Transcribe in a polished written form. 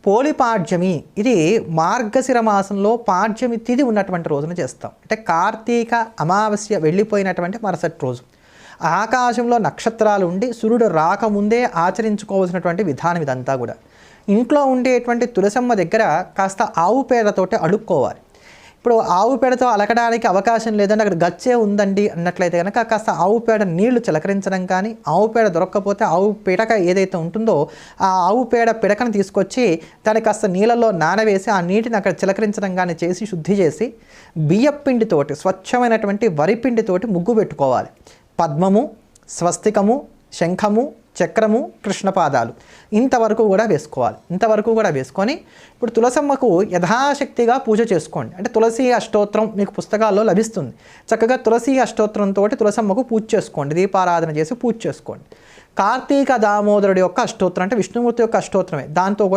పోలిపాడ్యమి ఇది మార్గశిర మాసంలో పాడ్యమి తిథి ఉన్నటువంటి రోజున చేస్తాం. అంటే కార్తీక అమావాస్య వెళ్ళిపోయినటువంటి మరుసటి రోజు ఆకాశంలో నక్షత్రాలు ఉండి సూర్యుడు రాకముందే ఆచరించుకోవాల్సినటువంటి విధానం ఇదంతా కూడా. ఇంట్లో ఉండేటువంటి తులసమ్మ దగ్గర కాస్త ఆవు పేడతోటి అడుక్కోవాలి. ఇప్పుడు ఆవు పేడతో అలకడానికి అవకాశం లేదంటే అక్కడ గచ్చే ఉందండి అన్నట్లయితే కనుక కాస్త ఆవు పేడ నీళ్లు చిలకరించడం కానీ, ఆవు పేడ దొరక్కపోతే ఆవు పిడక ఏదైతే ఉంటుందో ఆ ఆవు పేడ పిడకను తీసుకొచ్చి దాన్ని కాస్త నీళ్ళల్లో నానవేసి ఆ నీటిని అక్కడ చిలకరించడం కానీ చేసి శుద్ధి చేసి బియ్యపిండితోటి స్వచ్ఛమైనటువంటి వరిపిండితోటి ముగ్గు పెట్టుకోవాలి. పద్మము, స్వస్తికము, శంఖము, చక్రము, కృష్ణపాదాలు ఇంతవరకు కూడా వేసుకోవాలి. ఇంతవరకు కూడా వేసుకొని ఇప్పుడు తులసమ్మకు యథాశక్తిగా పూజ చేసుకోండి. అంటే తులసి అష్టోత్తరం మీకు పుస్తకాల్లో లభిస్తుంది. చక్కగా తులసి అష్టోత్తరంతో తులసమ్మకు పూజ చేసుకోండి, దీపారాధన చేసి పూజ చేసుకోండి. కార్తీక దామోదరుడి యొక్క అష్టోత్తరం అంటే విష్ణుమూర్తి యొక్క అష్టోత్తరమే, దాంతో కూడా